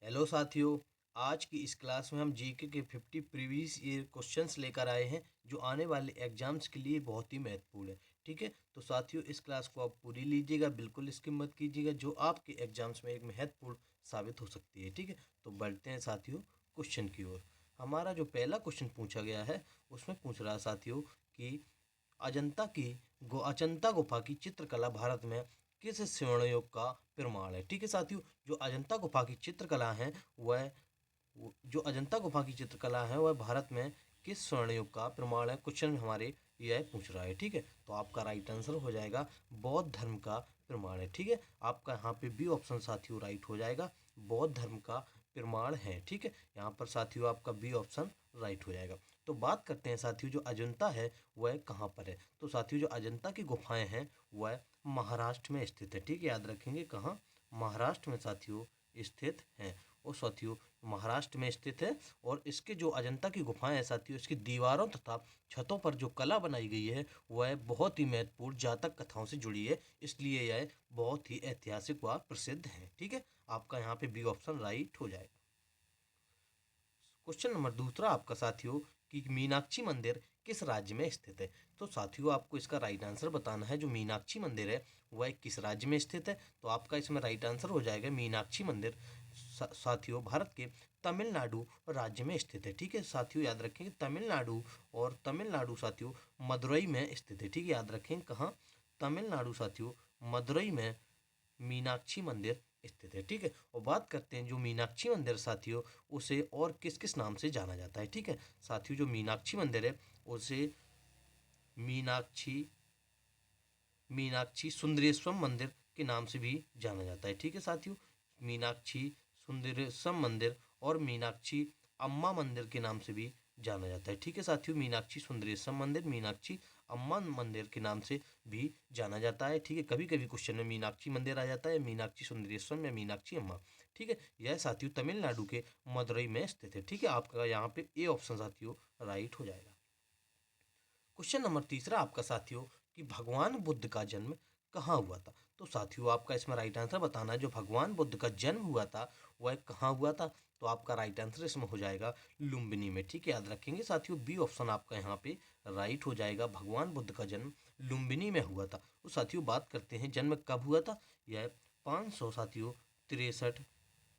Hello साथियों। आज की इस क्लास में हम जीके के 50 प्रीवियस ईयर क्वेश्चंस लेकर आए हैं जो आने वाले एग्जाम्स के लिए बहुत ही महत्वपूर्ण है। ठीक है, तो साथियों इस क्लास को आप पूरी लीजिएगा, बिल्कुल स्किप मत कीजिएगा, जो आपके एग्जाम्स में एक महत्वपूर्ण साबित हो सकती है। ठीक है, तो बढ़ते हैं साथियों क्वेश्चन की ओर। हमारा जो पहला क्वेश्चन पूछा गया है उसमें पूछ रहा है साथियों कि अजंता गुफा की चित्रकला भारत में किस स्वर्ण युग का प्रमाण है। ठीक है साथियों, जो अजंता गुफा की चित्रकला है वह भारत में किस स्वर्ण युग का प्रमाण है, क्वेश्चन हमारे यह पूछ रहा है। ठीक है, तो आपका राइट आंसर हो जाएगा बौद्ध धर्म का प्रमाण है। ठीक है, आपका यहाँ पे बी ऑप्शन साथियों राइट हो जाएगा, बौद्ध धर्म का प्रमाण है। ठीक है, यहाँ पर साथियों आपका बी ऑप्शन राइट हो जाएगा। तो बात करते हैं साथियों, जो अजंता है वह कहाँ पर है। तो साथियों जो अजंता की गुफाएं हैं वह महाराष्ट्र में स्थित है। ठीक है, याद रखेंगे कहाँ, महाराष्ट्र में साथियों स्थित हैं। और साथियों महाराष्ट्र में स्थित है और इसके जो अजंता की गुफाएं हैं साथियों, इसकी दीवारों तथा छतों पर जो कला बनाई गई है वह बहुत ही महत्वपूर्ण जातक कथाओं से जुड़ी है, इसलिए यह बहुत ही ऐतिहासिक व प्रसिद्ध है। ठीक है, आपका यहाँ पे बी ऑप्शन राइट हो जाएगा। क्वेश्चन नंबर दूसरा आपका साथियों कि मीनाक्षी मंदिर किस राज्य में स्थित है। तो साथियों आपको इसका राइट आंसर बताना है, जो मीनाक्षी मंदिर है वह किस राज्य में स्थित है। तो आपका इसमें राइट आंसर हो जाएगा मीनाक्षी मंदिर साथियों भारत के तमिलनाडु राज्य में स्थित है। ठीक है साथियों, याद रखेंगे तमिलनाडु साथियों मदुरई में स्थित है। ठीक है, याद रखें कहाँ, तमिलनाडु साथियों मदुरई में मीनाक्षी मंदिर स्थित है। ठीक है, और बात करते हैं जो मीनाक्षी मंदिर साथियों उसे और किस किस नाम से जाना जाता है। ठीक है साथियों, जो मीनाक्षी मंदिर है उसे मीनाक्षी मीनाक्षी सुंदरेश्वरम मंदिर के नाम से भी जाना जाता है। ठीक है साथियों, मीनाक्षी सुंदरेश्वरम मंदिर और मीनाक्षी अम्मा मंदिर के नाम से भी जाना जाता है। ठीक है साथियों, मीनाक्षी सुंदरेश्वरम मंदिर, मीनाक्षी अम्मा मंदिर के नाम से भी जाना जाता है। ठीक है, कभी कभी क्वेश्चन में मीनाक्षी मंदिर आ जाता है, मीनाक्षी सुंदरेश्वरम या मीनाक्षी अम्मा। ठीक है, यह साथियों तमिलनाडु के मदुरई में स्थित है। ठीक है, आपका यहाँ पे ए ऑप्शन साथियों राइट हो जाएगा। क्वेश्चन नंबर तीसरा आपका साथियों कि भगवान बुद्ध का जन्म कहाँ हुआ था। तो साथियों आपका इसमें राइट आंसर बताना है, जो भगवान बुद्ध का जन्म हुआ था वह कहाँ हुआ था। तो आपका राइट आंसर इसमें हो जाएगा लुम्बिनी में। ठीक है, याद रखेंगे साथियों बी ऑप्शन आपका यहाँ पे राइट हो जाएगा, भगवान बुद्ध का जन्म लुम्बिनी में हुआ था। तो साथियों बात करते हैं जन्म कब हुआ था, यह 500 साथियों 63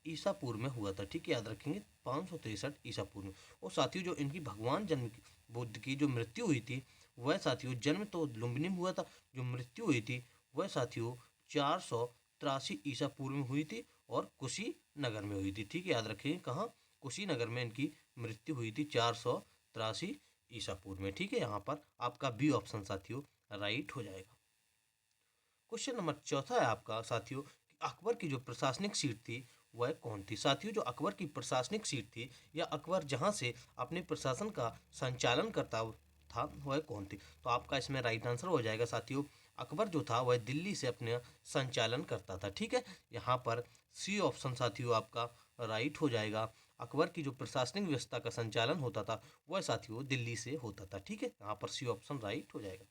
ईसा पूर्व में हुआ था। ठीक है, याद रखेंगे 563 ईसा पूर्व में। और साथियों जो इनकी भगवान जन्म बुद्ध की जो मृत्यु हुई थी वह साथियों, जन्म तो लुम्बिनी में हुआ था, जो मृत्यु हुई थी वह साथियों 483 ईसा पूर्व में हुई थी और कुशीनगर में हुई थी। ठीक है, याद रखेंगे कहाँ, कुशीनगर में इनकी मृत्यु हुई थी 483 ईसा पूर्व में। ठीक है, यहाँ पर आपका बी ऑप्शन साथियों राइट हो जाएगा। क्वेश्चन नंबर चौथा है आपका साथियों कि अकबर की जो प्रशासनिक सीट थी वह कौन थी। साथियों जो अकबर की प्रशासनिक सीट थी या अकबर जहां से अपने प्रशासन का संचालन करता था वह कौन थी। तो आपका इसमें राइट आंसर हो जाएगा साथियों, अकबर जो था वह दिल्ली से अपने संचालन करता था। ठीक है, यहाँ पर सी ऑप्शन साथियों आपका राइट हो जाएगा, अकबर की जो प्रशासनिक व्यवस्था का संचालन होता था वह साथियों दिल्ली से होता था। ठीक है, यहाँ पर सी ऑप्शन राइट हो जाएगा।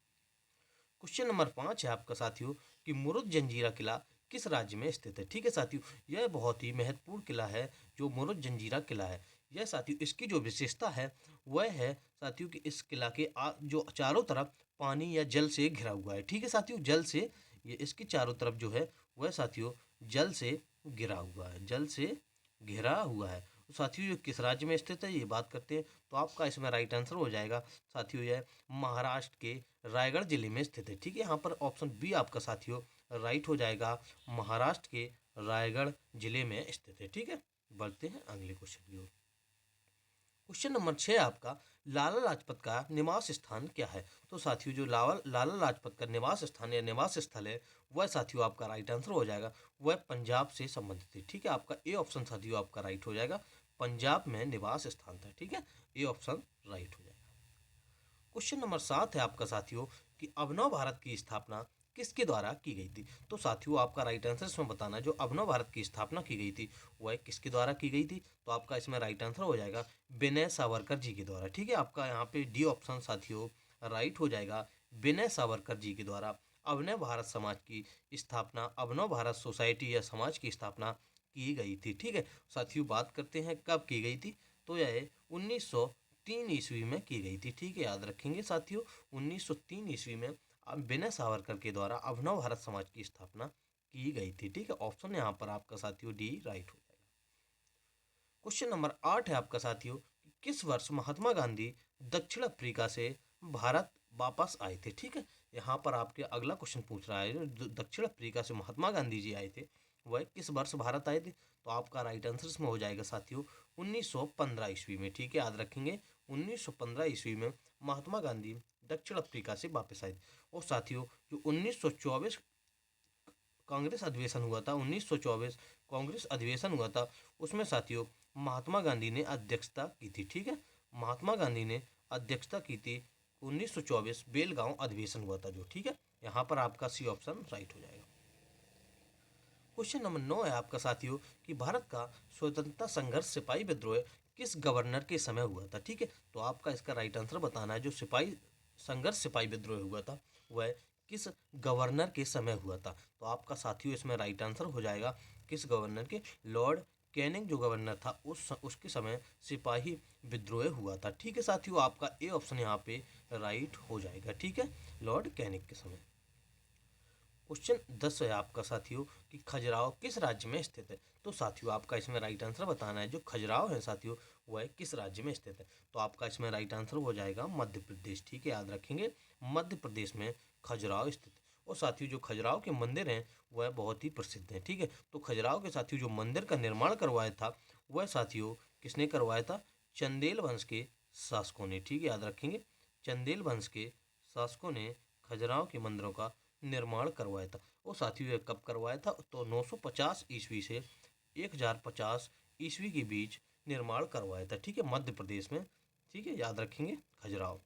क्वेश्चन नंबर 5 है आपका साथियों कि मुरुद जंजीरा किला किस राज्य में स्थित है। ठीक है साथियों, यह बहुत ही महत्वपूर्ण किला है, जो मुरुद जंजीरा किला है। यह साथियों इसकी जो विशेषता है वह है साथियों कि इस किला के जो चारों तरफ पानी या जल से घिरा हुआ है। ठीक है साथियों, जल से, ये इसके चारों तरफ जो है वह साथियों जल से घिरा हुआ है, जल से घिरा हुआ है। तो साथियों ये किस राज्य में स्थित है ये बात करते हैं, तो आपका इसमें राइट आंसर हो जाएगा साथियों यह महाराष्ट्र के रायगढ़ जिले में स्थित है। ठीक है, यहाँ पर ऑप्शन बी आपका साथियों राइट हो जाएगा, महाराष्ट्र के रायगढ़ जिले में स्थित है। ठीक है, बढ़ते हैं अगले क्वेश्चन की ओर। क्वेश्चन नंबर 6 आपका लाला लाजपत का निवास स्थान क्या है। तो साथियों जो लाला लाजपत का निवास स्थान या निवास स्थल है वह साथियों आपका राइट आंसर हो जाएगा, वह पंजाब से संबंधित है। ठीक है, आपका ए ऑप्शन साथियों आपका राइट हो जाएगा, पंजाब में निवास स्थान था। ठीक है, ए ऑप्शन राइट हो जाएगा। क्वेश्चन नंबर 7 है आपका साथियों कि अभिनव भारत की स्थापना किसके द्वारा की गई थी। तो साथियों आपका राइट आंसर इसमें बताना है, जो अभिनव भारत की स्थापना की गई थी वह किसके द्वारा की गई थी। तो आपका इसमें राइट आंसर हो जाएगा विनय सावरकर जी के द्वारा। ठीक है, आपका यहाँ पे डी ऑप्शन साथियों राइट हो जाएगा, विनय सावरकर जी के द्वारा अभिनव भारत समाज की स्थापना, अभिनव भारत सोसाइटी या समाज की स्थापना की गई थी। ठीक है साथियों, बात करते हैं कब की गई थी, तो यह 1903 ईस्वी में की गई थी। ठीक है, याद रखेंगे साथियों, 1903 ईस्वी में विनय सावरकर के द्वारा अभिनव भारत समाज की स्थापना की गई थी। ठीक है, ऑप्शन यहाँ पर आपका साथियों डी राइट हो जाएगा। क्वेश्चन नंबर 8 है आपका साथियों, किस वर्ष महात्मा गांधी दक्षिण अफ्रीका से भारत वापस आए थे। ठीक है, यहाँ पर आपके अगला क्वेश्चन पूछ रहा है, दक्षिण अफ्रीका से महात्मा गांधी जी आए थे, वह किस वर्ष भारत आए थे। तो आपका राइट आंसर इसमें हो जाएगा साथियों 1915 ईस्वी में। ठीक है, याद रखेंगे 1915 ईस्वी में महात्मा गांधी दक्षिण अफ्रीका से वापस आए थे। और साथियों जो 1924 कांग्रेस अधिवेशन हुआ था, 1924 कांग्रेस अधिवेशन हुआ था, उसमें साथियों महात्मा गांधी ने अध्यक्षता की थी। ठीक है, महात्मा गांधी ने अध्यक्षता की थी 1924 बेलगांव अधिवेशन हुआ था जो। ठीक है, यहाँ पर आपका सी ऑप्शन राइट हो जाएगा। क्वेश्चन नंबर 9 है आपका साथियों कि भारत का स्वतंत्रता संघर्ष सिपाही विद्रोह किस गवर्नर के समय हुआ था। ठीक है, तो आपका इसका राइट आंसर बताना है, जो सिपाही संघर्ष सिपाही विद्रोह हुआ था वह किस गवर्नर के समय हुआ था। तो आपका साथियों इसमें राइट आंसर हो जाएगा किस गवर्नर के, लॉर्ड कैनिंग जो गवर्नर था उसके समय सिपाही विद्रोह हुआ था। ठीक है साथियों, आपका ए ऑप्शन यहाँ पे राइट हो जाएगा। ठीक है, लॉर्ड कैनिंग के समय। क्वेश्चन 10 है आपका साथियों कि खजुराहो किस राज्य में स्थित है। तो साथियों आपका इसमें राइट आंसर बताना है, जो खजुराहो है साथियों वह किस राज्य में स्थित है। तो आपका इसमें राइट आंसर हो जाएगा मध्य प्रदेश। ठीक है, याद रखेंगे मध्य प्रदेश में खजुराहो स्थित है। और साथियों जो खजुराहो के मंदिर हैं वह बहुत ही प्रसिद्ध हैं। ठीक है, तो खजुराहो के साथियों जो मंदिर का निर्माण करवाया था वह साथियों किसने करवाया था, चंदेल वंश के शासकों ने। ठीक है, याद रखेंगे चंदेल वंश के शासकों ने खजुराहो के मंदिरों का निर्माण करवाया था। वो साथियों ये कब करवाया था, तो 950 ईस्वी से 1050 ईस्वी के बीच निर्माण करवाया था। ठीक है, मध्य प्रदेश में। ठीक है, याद रखेंगे खजुराहो।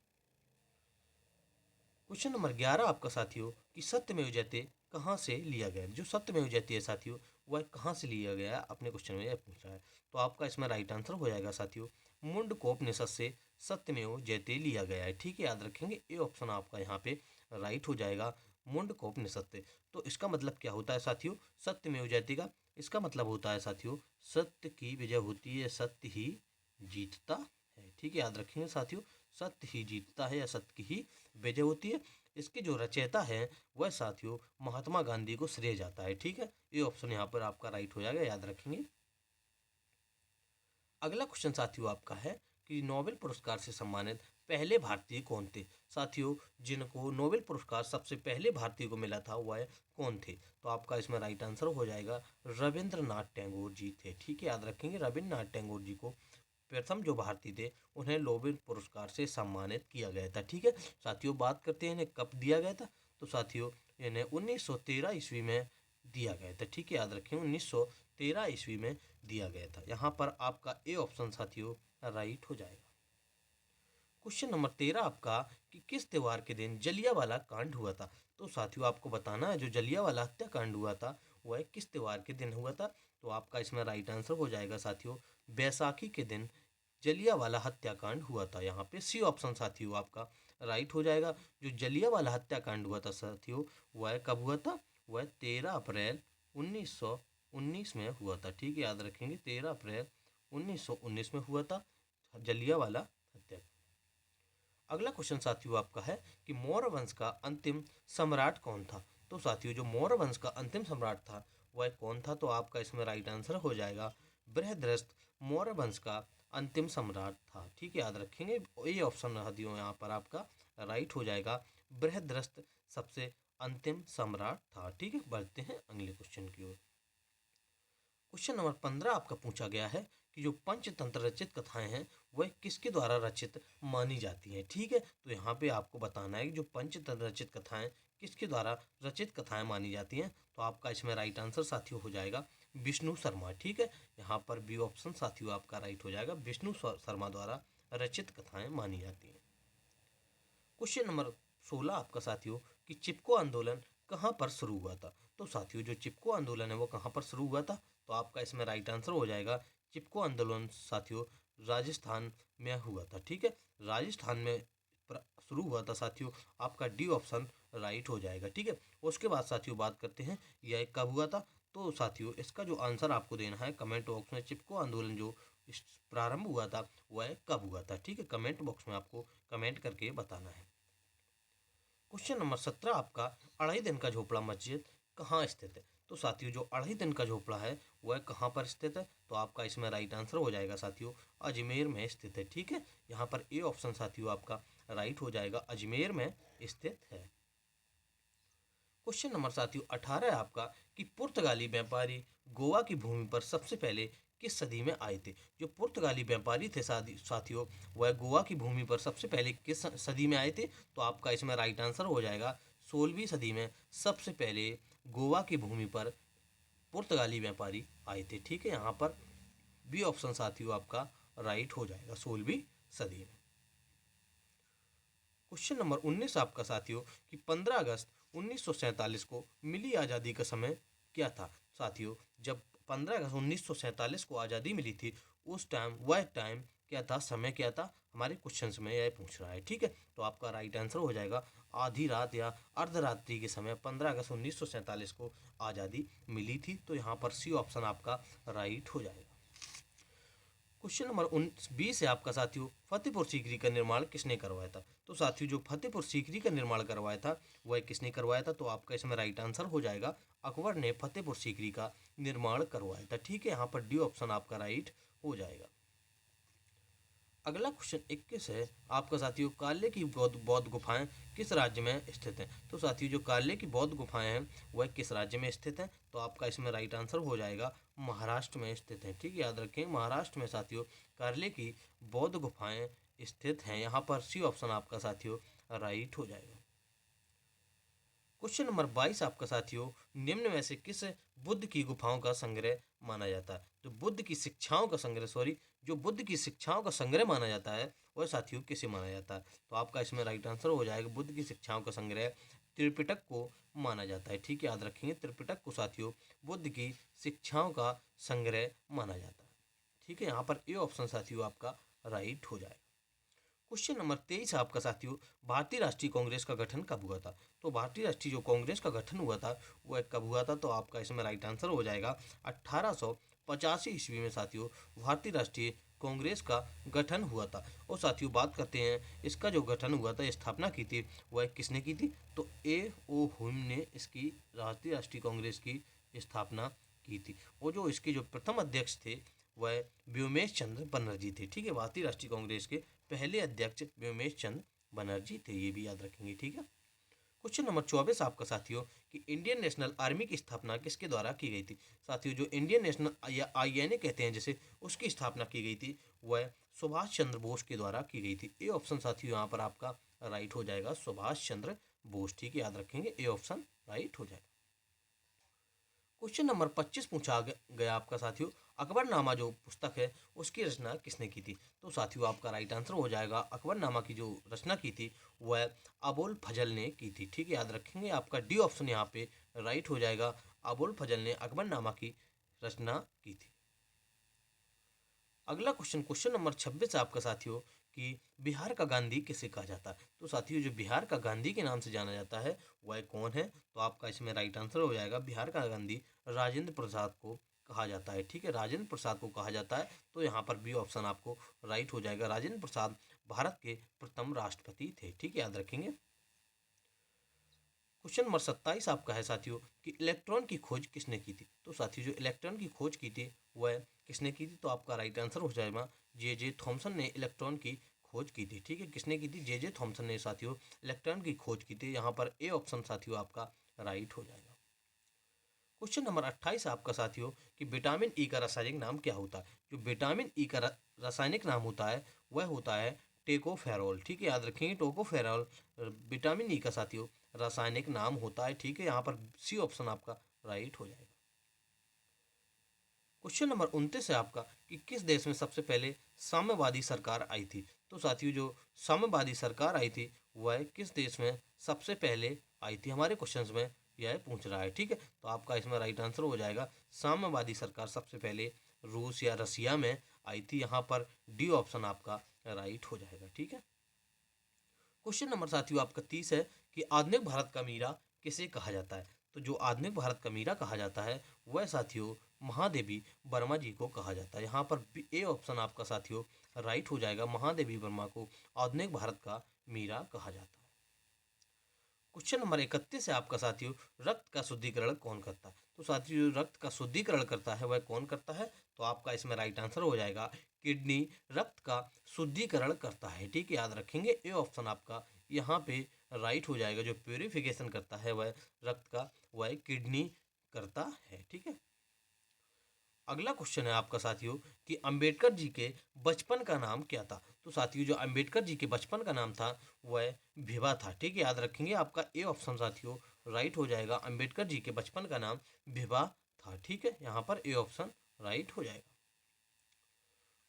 क्वेश्चन नंबर 11 आपका साथियों कि सत्यमेव जयते कहाँ से लिया गया। जो सत्यमेव जयते है साथियों वह कहाँ से लिया गया है, अपने क्वेश्चन में यह पूछा है। तो आपका इसमें राइट आंसर हो जाएगा साथियों मुंडकोपनिषद से सत्यमेव जयते लिया गया है। ठीक है, याद रखेंगे ए ऑप्शन आपका यहाँ पे राइट हो जाएगा मुंडकोपनिषद से। तो इसका मतलब क्या होता है साथियों, सत्यमेव जयते का इसका मतलब होता है साथियों सत्य की विजय होती है, सत्य ही जीतता है। ठीक है, याद रखेंगे साथियों सत्य ही जीतता है या सत्य की ही विजय होती है। इसके जो रचयिता है वह साथियों महात्मा गांधी को श्रेय जाता है। ठीक है, ये ऑप्शन यहाँ पर आपका राइट हो जाएगा, याद रखेंगे। अगला क्वेश्चन साथियों आपका है कि नोबेल पुरस्कार से सम्मानित पहले भारतीय कौन थे। साथियों जिनको नोबेल पुरस्कार सबसे पहले भारतीय को मिला था वह कौन थे। तो आपका इसमें राइट आंसर हो जाएगा रविंद्रनाथ टैगोर जी थे। ठीक है, याद रखेंगे रविंद्रनाथ टैगोर जी को प्रथम जो भारतीय थे उन्हें नोबेल पुरस्कार से सम्मानित किया गया था। ठीक है साथियों, बात करते हैं इन्हें कब दिया गया था। तो साथियों इन्हें 1913 ईस्वी में दिया गया था। ठीक है, याद रखें 1913 ईस्वी में दिया गया था। यहाँ पर आपका ए ऑप्शन साथियों राइट हो जाएगा। क्वेश्चन नंबर 13 आपका कि किस त्योहार के दिन जलियांवाला कांड हुआ था। तो साथियों आपको बताना है जो जलियांवाला हत्याकांड हुआ था वह किस त्योहार के दिन हुआ था। तो आपका इसमें राइट आंसर हो जाएगा साथियों बैसाखी के दिन जलियांवाला हत्याकांड हुआ था। यहाँ पे सी ऑप्शन साथियों आपका राइट हो जाएगा। जो जलियांवाला हत्याकांड हुआ था साथियों वह कब हुआ था, वह 13 अप्रैल 1919 में हुआ था। ठीक है, याद रखेंगे 13 अप्रैल 1919 में हुआ था जलियांवाला हत्या। अगला क्वेश्चन साथियों आपका है कि मौर्य वंश का अंतिम सम्राट कौन था। तो साथियों जो मौर्य वंश का अंतिम सम्राट था वह कौन था। तो आपका इसमें राइट आंसर हो जाएगा बृहद्रथ मौर्य वंश का अंतिम सम्राट था। ठीक है, याद रखेंगे ये ऑप्शन साथियों यहाँ पर आपका राइट हो जाएगा बृहद्रथ सबसे अंतिम सम्राट था। ठीक है, बढ़ते हैं अगले क्वेश्चन की ओर। क्वेश्चन नंबर 15 आपका पूछा गया है कि जो पंचतंत्र रचित कथाएं हैं वह किसके द्वारा रचित मानी जाती हैं। ठीक है, तो यहाँ पे आपको बताना है कि जो पंचतंत्र रचित कथाएं किसके द्वारा रचित कथाएं मानी जाती हैं। तो आपका इसमें राइट आंसर साथियों हो जाएगा विष्णु शर्मा। ठीक है, यहाँ पर बी ऑप्शन साथियों आपका राइट हो जाएगा विष्णु शर्मा द्वारा रचित कथाएं मानी जाती हैं। क्वेश्चन नंबर 16 आपका साथियों कि चिपको आंदोलन कहाँ पर शुरू हुआ था। तो साथियों जो चिपको आंदोलन है वो कहाँ पर शुरू हुआ था। तो आपका इसमें राइट आंसर हो जाएगा चिपको आंदोलन साथियों राजस्थान में हुआ था। ठीक है, राजस्थान में शुरू हुआ था साथियों, आपका डी ऑप्शन राइट हो जाएगा। ठीक है, उसके बाद साथियों बात करते हैं यह कब हुआ था। तो साथियों इसका जो आंसर आपको देना है कमेंट बॉक्स में, चिपको आंदोलन जो प्रारंभ हुआ था वह कब हुआ था, ठीक है, कमेंट बॉक्स में आपको कमेंट करके बताना है। क्वेश्चन नंबर 17 आपका, अढ़ाई दिन का झोपड़ा मस्जिद कहाँ स्थित है? तो साथियों जो अढ़ाई दिन का झोपड़ा है वह कहाँ पर स्थित है? तो आपका इसमें राइट आंसर हो जाएगा साथियों अजमेर में स्थित है, ठीक है। यहाँ पर ए ऑप्शन साथियों आपका राइट हो जाएगा, अजमेर में स्थित है। क्वेश्चन नंबर साथियों 18 है आपका कि पुर्तगाली व्यापारी गोवा की भूमि पर सबसे पहले किस सदी में आए थे? जो पुर्तगाली व्यापारी थे साथियों वह गोवा की भूमि पर सबसे पहले किस सदी में आए थे? तो आपका इसमें राइट आंसर हो जाएगा 16वीं सदी में सबसे पहले गोवा की भूमि पर पुर्तगाली व्यापारी आए थे, ठीक है। यहाँ पर बी ऑप्शन साथियों आपका राइट हो जाएगा 16वीं सदी में। क्वेश्चन नंबर 19 आपका साथियों कि 15 अगस्त 1947 को मिली आज़ादी का समय क्या था? साथियों जब 15 अगस्त 1947 को आज़ादी मिली थी उस टाइम क्या था, समय क्या था, हमारे क्वेश्चंस में यह पूछ रहा है, ठीक है। तो आपका राइट आंसर हो जाएगा आधी रात या अर्धरात्रि के समय 15 अगस्त 1947 को आज़ादी मिली थी। तो यहाँ पर सी ऑप्शन आपका राइट हो जाएगा। क्वेश्चन नंबर 20 है आपका साथियों, फतेहपुर सीकरी का निर्माण किसने करवाया था? तो साथियों जो फतेहपुर सीकरी का निर्माण करवाया था वह किसने करवाया था? तो आपका इसमें राइट आंसर हो जाएगा अकबर ने फतेहपुर सीकरी का निर्माण करवाया था, ठीक है। यहाँ पर डी ऑप्शन आपका राइट हो जाएगा। अगला क्वेश्चन 21 है आपका साथियों, काले की बौद्ध गुफाएं किस राज्य में स्थित हैं? तो साथियों जो काले की बौद्ध गुफाएं हैं वह किस राज्य में स्थित हैं? तो आपका इसमें राइट आंसर हो जाएगा महाराष्ट्र में स्थित हैं, ठीक है, याद रखें महाराष्ट्र में साथियों काले की बौद्ध गुफाएं स्थित हैं। यहाँ पर सी ऑप्शन आपका साथियों राइट हो जाएगा। क्वेश्चन नंबर 22 आपका साथियों, निम्न में से किस बुद्ध की गुफाओं का संग्रह माना जाता है? तो बुद्ध की शिक्षाओं का संग्रह जो बुद्ध की शिक्षाओं का संग्रह माना जाता है वह साथियों किसे माना जाता है? तो आपका इसमें राइट आंसर हो जाएगा बुद्ध की शिक्षाओं का संग्रह त्रिपिटक को माना जाता है, ठीक है, याद रखेंगे त्रिपिटक को साथियों बुद्ध की शिक्षाओं का संग्रह माना जाता है, ठीक है। यहाँ पर ए ऑप्शन साथियों आपका राइट हो जाएगा। क्वेश्चन नंबर 23 आपका साथियों, भारतीय राष्ट्रीय कांग्रेस का गठन कब हुआ था? तो भारतीय राष्ट्रीय जो कांग्रेस का गठन हुआ था वह कब हुआ था? तो आपका इसमें राइट आंसर हो जाएगा 1885 ईस्वी में साथियों भारतीय राष्ट्रीय कांग्रेस का गठन हुआ था। और साथियों बात करते हैं इसका जो गठन हुआ था, स्थापना की थी वह किसने की थी? तो ए ओ हुम ने इसकी भारतीय राष्ट्रीय कांग्रेस की स्थापना की थी। और जो इसके जो प्रथम अध्यक्ष थे वह व्योमेश चंद्र बनर्जी थे, ठीक है, भारतीय राष्ट्रीय कांग्रेस के पहले अध्यक्ष व्योमेश चंद्र बनर्जी थे, ये भी याद रखेंगे, ठीक है। क्वेश्चन नंबर 24 आपका साथियों कि इंडियन नेशनल आर्मी की स्थापना किसके द्वारा की गई थी? साथियों जो इंडियन नेशनल या INA कहते हैं जिसे, उसकी स्थापना की गई थी वह सुभाष चंद्र बोस के द्वारा की गई थी। ए ऑप्शन साथियों यहाँ पर आपका राइट हो जाएगा सुभाष चंद्र बोस, ठीक है, याद रखेंगे ए ऑप्शन राइट हो जाएगा। क्वेश्चन नंबर 25 पूछा गया आपका साथियों, अकबरनामा जो पुस्तक है उसकी रचना किसने की थी? तो साथियों आपका राइट आंसर हो जाएगा अकबरनामा की जो रचना की थी वह अबुल फजल ने की थी, ठीक है, याद रखेंगे आपका डी ऑप्शन यहाँ पे राइट हो जाएगा, अबुल फजल ने अकबरनामा की रचना की थी। अगला क्वेश्चन नंबर 26 आपका साथियों कि बिहार का गांधी किसे कहा जाता है? तो साथियों जो बिहार का गांधी के नाम से जाना जाता है वह कौन है? तो आपका इसमें राइट आंसर हो जाएगा बिहार का गांधी राजेंद्र प्रसाद को कहा जाता है, ठीक है, राजेंद्र प्रसाद को कहा जाता है। तो यहाँ पर बी ऑप्शन आपको राइट हो जाएगा, राजेंद्र प्रसाद भारत के प्रथम राष्ट्रपति थे, ठीक है, याद रखेंगे। क्वेश्चन नंबर 27 आपका है साथियों कि इलेक्ट्रॉन की खोज किसने की थी? तो साथियों जो इलेक्ट्रॉन की खोज की थी वह किसने की थी? तो आपका राइट आंसर हो जाएगा जे थॉमसन ने इलेक्ट्रॉन की खोज की थी, ठीक है, किसने की थी? जे थॉमसन ने साथियों इलेक्ट्रॉन की खोज की थी। यहाँ पर ए ऑप्शन साथियों आपका राइट हो जाएगा। क्वेश्चन नंबर 28 आपका साथियों कि विटामिन ई का रासायनिक नाम क्या होता है? जो विटामिन ई का रासायनिक नाम होता है वह होता है टेकोफेरॉल, ठीक है, याद रखेंगे टोकोफेरॉल विटामिन ई का साथियों रासायनिक नाम होता है, ठीक है, यहाँ पर सी ऑप्शन आपका राइट हो जाएगा। क्वेश्चन नंबर 29 है आपका कि किस देश में सबसे पहले साम्यवादी सरकार आई थी? तो साथियों जो साम्यवादी सरकार आई थी वह किस देश में सबसे पहले आई थी, हमारे क्वेश्चंस में यह पूछ रहा है, ठीक है। तो आपका इसमें राइट आंसर हो जाएगा साम्यवादी सरकार सबसे पहले रूस या रसिया में आई थी। यहाँ पर डी ऑप्शन आपका राइट हो जाएगा, ठीक है। क्वेश्चन नंबर साथियों आपका 30 है कि आधुनिक भारत का मीरा किसे कहा जाता है? तो जो आधुनिक भारत का मीरा कहा जाता है वह साथियों महादेवी वर्मा जी को कहा जाता है। यहाँ पर ए ऑप्शन आपका साथियों राइट हो जाएगा, महादेवी वर्मा को आधुनिक भारत का मीरा कहा जाता है। क्वेश्चन नंबर 31 है आपका साथियों, रक्त का शुद्धिकरण कौन करता है? तो साथियों रक्त का शुद्धिकरण करता है वह कौन करता है? तो आपका इसमें राइट आंसर हो जाएगा किडनी रक्त का शुद्धिकरण करता है। ठीक है, याद रखेंगे ए ऑप्शन आपका यहाँ पे राइट हो जाएगा। जो प्योरिफिकेशन करता है वह रक्त का वह किडनी करता है। ठीक है, अगला क्वेश्चन है आपका साथियों कि अंबेडकर जी के बचपन का नाम क्या था? तो साथियों जो अंबेडकर जी के बचपन का नाम था वह विभा था। ठीक है, याद रखेंगे आपका ए ऑप्शन साथियों राइट हो जाएगा, अंबेडकर जी के बचपन का नाम विभा था। ठीक है, यहाँ पर ए ऑप्शन राइट हो जाएगा।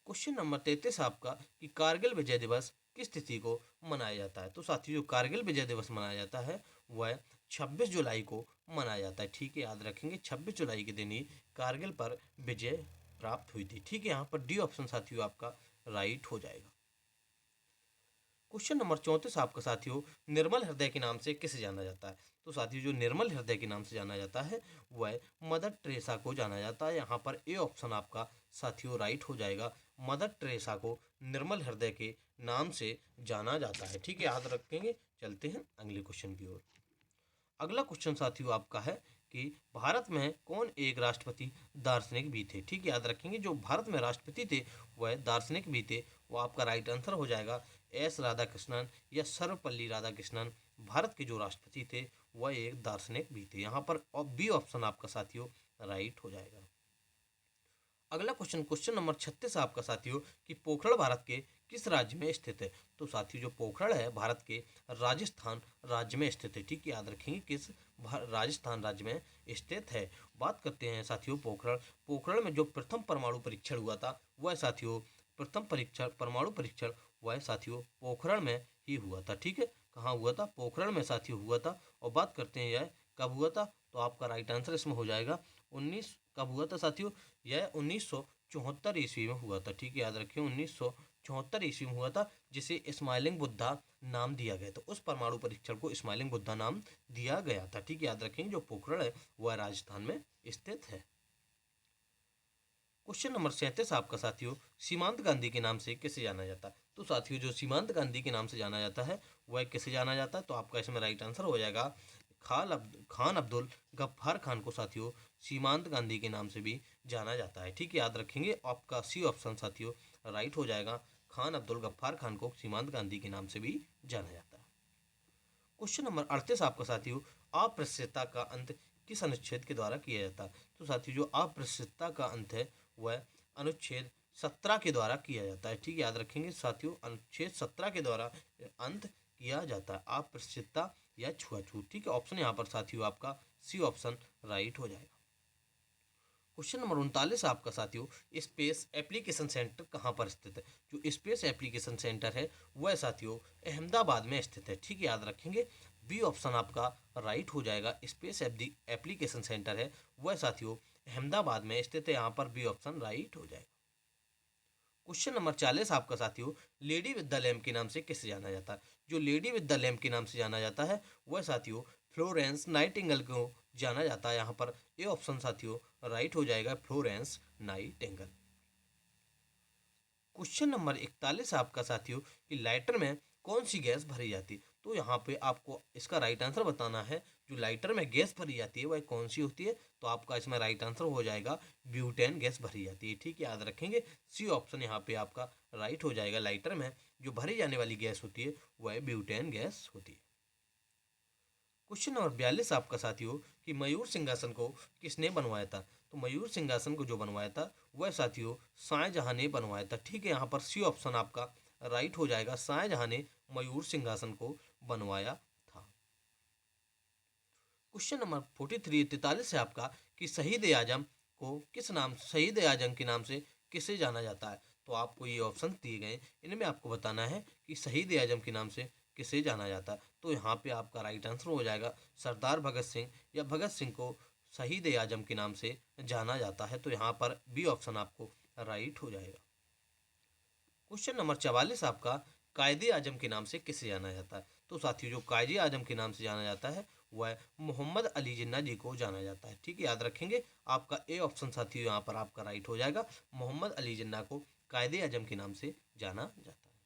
क्वेश्चन नंबर 33 आपका कि कारगिल विजय दिवस किस तिथि को मनाया जाता है? तो साथियों जो कारगिल विजय दिवस मनाया जाता है वह 26 जुलाई को मनाया जाता है। ठीक है, याद रखेंगे 26 जुलाई के दिन ही कारगिल पर विजय प्राप्त हुई थी। ठीक है, यहाँ पर डी ऑप्शन साथियों आपका राइट हो जाएगा। क्वेश्चन नंबर 34 आपका साथियों निर्मल हृदय के नाम से किसे जाना जाता है? तो साथियों जो निर्मल हृदय के नाम से जाना जाता है वह मदर टेरेसा को जाना जाता है। यहाँ पर ए ऑप्शन आपका साथियों राइट हो जाएगा, मदर टेरेसा को निर्मल हृदय के नाम से जाना जाता है। ठीक है, याद रखेंगे। चलते हैं अगले क्वेश्चन की ओर। अगला क्वेश्चन साथियों आपका है कि भारत में कौन एक राष्ट्रपति दार्शनिक भी थे? ठीक है, याद रखेंगे जो भारत में राष्ट्रपति थे वह दार्शनिक भी थे। वो आपका राइट आंसर हो जाएगा एस राधाकृष्णन या सर्वपल्ली राधाकृष्णन। भारत के जो राष्ट्रपति थे वह एक दार्शनिक भी थे। यहाँ पर बी ऑप्शन आपका साथियों राइट हो जाएगा। अगला क्वेश्चन क्वेश्चन नंबर 36 आपका साथियों कि पोखरण भारत के किस राज्य में स्थित है? तो साथियों जो पोखरण है भारत के राजस्थान राज्य में स्थित है। ठीक है, याद रखेंगे किस राजस्थान राज्य में स्थित है। बात करते हैं साथियों पोखरण। पोखरण में जो प्रथम परमाणु परीक्षण हुआ था वह साथियों प्रथम परीक्षण परमाणु परीक्षण वह साथियों पोखरण में ही हुआ था। ठीक है, कहाँ हुआ था? पोखरण में साथियों हुआ था। और बात करते हैं यह कब हुआ था, तो आपका राइट आंसर इसमें हो जाएगा 19 कब हुआ था साथियों? यह 1974 ईस्वी में हुआ था। ठीक है, याद रखिए 1974 ईस्वी में हुआ था, जिसे स्माइलिंग बुद्धा नाम दिया गया था। उस परमाणु परीक्षण को स्माइलिंग बुद्धा नाम दिया गया था। ठीक है, याद रखेंगे जो पोखरण है वह राजस्थान में स्थित है। क्वेश्चन नंबर 37 आपका साथियों सीमांत गांधी के नाम से किसे जाना जाता है? तो साथियों जो सीमांत गांधी के नाम से जाना जाता है वह किसे जाना जाता है? तो आपका इसमें राइट आंसर हो जाएगा खान अब्दुल गफ्फार खान को साथियों सीमांत गांधी के नाम से भी जाना जाता है। ठीक है, याद रखेंगे आपका सी ऑप्शन साथियों राइट हो जाएगा, खान अब्दुल गफ्फार खान को सीमांत गांधी के नाम से भी जाना जाता है। क्वेश्चन नंबर 38 आपका साथियों अप्रस्तुतता का अंत किस अनुच्छेद के द्वारा किया जाता है? तो साथियों जो अप्रस्तुतता का अंत है वह अनुच्छेद 17 के द्वारा किया जाता है। ठीक है, याद रखेंगे साथियों अनुच्छेद 17 के द्वारा अंत किया जाता है अप्रस्तुतता या छुआछूत। ठीक है, ऑप्शन यहाँ पर साथियों आपका सी ऑप्शन राइट हो जाएगा। क्वेश्चन नंबर 39 आपका साथियों स्पेस एप्लीकेशन सेंटर कहाँ पर स्थित है? जो स्पेस एप्लीकेशन सेंटर है वह साथियों अहमदाबाद में स्थित है। ठीक है, याद रखेंगे बी ऑप्शन आपका राइट हो जाएगा, स्पेस एप्लीकेशन सेंटर है वह साथियों अहमदाबाद में स्थित है। यहाँ पर बी ऑप्शन राइट हो जाएगा। क्वेश्चन नंबर 40 आपका साथियों लेडी विद द लैम्प के नाम से किसे जाना जाता है? जो लेडी विद द लैम्प के नाम से जाना जाता है वह साथियों फ्लोरेंस नाइटिंगेल को जाना जाता है। यहाँ पर ए ऑप्शन साथियों राइट हो जाएगा, फ्लोरेंस नाइटिंगेल। क्वेश्चन नंबर 41 आपका साथियों कि लाइटर में कौन सी गैस भरी जाती है? तो यहाँ पे आपको इसका राइट आंसर बताना है। जो लाइटर में गैस भरी जाती है वह कौन सी होती है? तो आपका इसमें राइट आंसर हो जाएगा ब्यूटेन गैस भरी जाती है। ठीक है, याद रखेंगे सी ऑप्शन यहाँ पे आपका राइट हो जाएगा। लाइटर में जो भरी जाने वाली गैस होती है वह ब्यूटेन गैस होती है। क्वेश्चन नंबर 42 आपका साथियों कि मयूर सिंहासन को किसने बनवाया था? तो मयूर सिंहासन को जो बनवाया था वह साथियों शाहजहां ने बनवाया था। ठीक है, यहाँ पर सी ऑप्शन आपका राइट हो जाएगा, शाहजहां ने मयूर सिंहासन को बनवाया था। क्वेश्चन नंबर 43 है आपका कि शहीद आजम को किस नाम शहीद आजम के नाम से किसे जाना जाता है? तो आपको ये ऑप्शन दिए गए, इनमें आपको बताना है कि शहीद आजम के नाम से किसे जाना जाता है। तो यहाँ पे आपका राइट आंसर हो जाएगा सरदार भगत सिंह या भगत सिंह को शहीद आजम के नाम से जाना जाता है। तो यहाँ पर बी ऑप्शन आपको राइट हो जाएगा। क्वेश्चन नंबर 44 आपका कायदे आजम के नाम से किसे जाना जाता है? तो साथियों जो कायदे आजम के नाम से जाना जाता है वह मोहम्मद अली जिन्ना जी को जाना जाता है। ठीक है, याद रखेंगे। आपका ए ऑप्शन साथियों यहाँ पर आपका राइट हो जाएगा। मोहम्मद अली जिन्ना को कायदे आजम के नाम से जाना जाता है।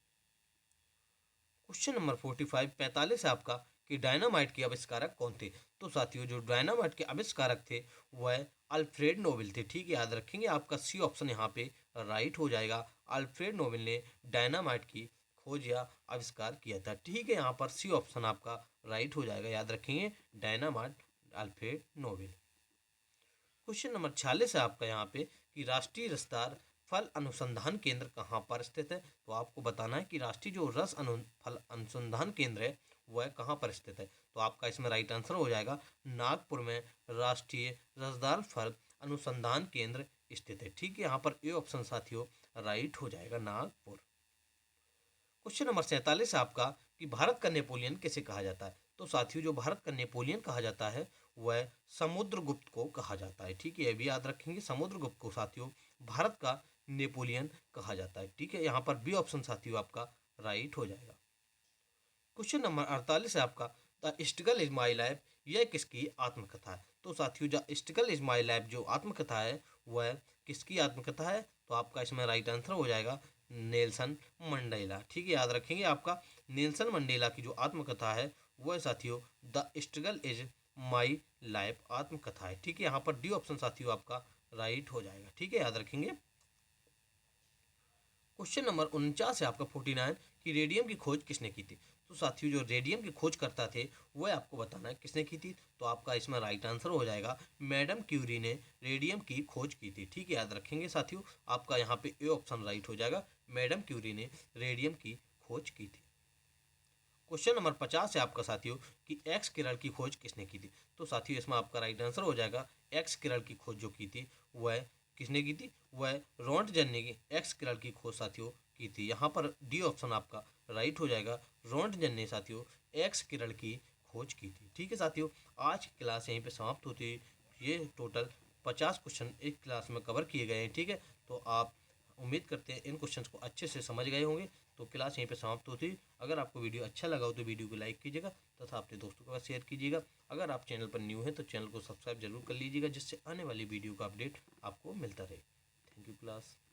क्वेश्चन नंबर 45 45 है आपका कि डायनामाइट के आविष्कारक कौन थे। तो साथियों जो डायनामाइट के आविष्कारक थे वह अल्फ्रेड नोबेल थे। ठीक है, याद रखेंगे। आपका सी ऑप्शन यहाँ पे राइट हो जाएगा। अल्फ्रेड नोबेल ने डायनामाइट की खोज या आविष्कार किया था। ठीक है, यहाँ पर सी ऑप्शन आपका राइट हो जाएगा। याद रखेंगे, dynamite Alfred Nobel. Question number 46 है आपका यहाँ पे कि राष्ट्रीय रसदार फल अनुसंधान केंद्र कहाँ पर स्थित है। तो आपको बताना है कि राष्ट्रीय जो फल अनुसंधान केंद्र है वह कहाँ पर स्थित है। तो आपका इसमें राइट आंसर हो जाएगा नागपुर में राष्ट्रीय रसदार फल अनुसंधान केंद्र स्थित है। ठीक है, यहाँ पर ए ऑप्शन साथियों राइट हो जाएगा, नागपुर। क्वेश्चन नंबर 47 है आपका कि भारत का नेपोलियन किसे कहा जाता है। तो साथियों जो भारत का नेपोलियन कहा जाता है वह समुद्रगुप्त को कहा जाता है। ठीक है, ये भी याद रखेंगे, समुद्रगुप्त को साथियों भारत का नेपोलियन कहा जाता है। ठीक है, यहाँ पर बी ऑप्शन साथियों आपका राइट हो जाएगा। क्वेश्चन नंबर 48 है आपका the struggle is my life, यह किसकी आत्मकथा है। तो साथियों the struggle is my life जो आत्मकथा है वह किसकी आत्मकथा है। तो आपका इसमें राइट आंसर हो जाएगा नेल्सन मंडेला। ठीक है, याद रखेंगे। आपका नेल्सन मंडेला की जो आत्मकथा है वह साथियों the struggle is my life आत्मकथा है। ठीक है, यहाँ पर डी ऑप्शन साथियों आपका राइट हो जाएगा। ठीक है, याद रखेंगे। क्वेश्चन नंबर 49 है आपका 49 कि रेडियम की खोज किसने की थी। तो साथियों जो रेडियम की खोज करता थे वह आपको बताना है किसने की थी। तो आपका इसमें राइट आंसर हो जाएगा मैडम क्यूरी ने रेडियम की खोज की थी। ठीक है, याद रखेंगे साथियों। आपका यहाँ पे ए ऑप्शन राइट हो जाएगा, मैडम क्यूरी ने रेडियम की खोज की थी। क्वेश्चन नंबर 50 है आपका साथियों कि एक्स किरण की खोज किसने की थी। तो साथियों इसमें आपका राइट आंसर हो जाएगा एक्स किरण की खोज जो की थी वह किसने की थी, वह रोंटगन ने एक्स किरण की खोज साथियों की थी। यहाँ पर डी ऑप्शन आपका राइट हो जाएगा, रोंटगन ने साथियों एक्स किरण की खोज की थी। ठीक है साथियों, आज की क्लास यहीं पे समाप्त होती है। ये टोटल 50 क्वेश्चन एक क्लास में कवर किए गए हैं। ठीक है, तो आप उम्मीद करते हैं इन क्वेश्चंस को अच्छे से समझ गए होंगे। तो क्लास यहीं पे समाप्त होती है। अगर आपको वीडियो अच्छा लगा हो तो वीडियो को लाइक कीजिएगा तथा अपने दोस्तों के साथ शेयर कीजिएगा। अगर आप चैनल पर न्यू हैं तो चैनल को सब्सक्राइब जरूर कर लीजिएगा, जिससे आने वाली वीडियो का अपडेट आपको मिलता रहे। Thank you class.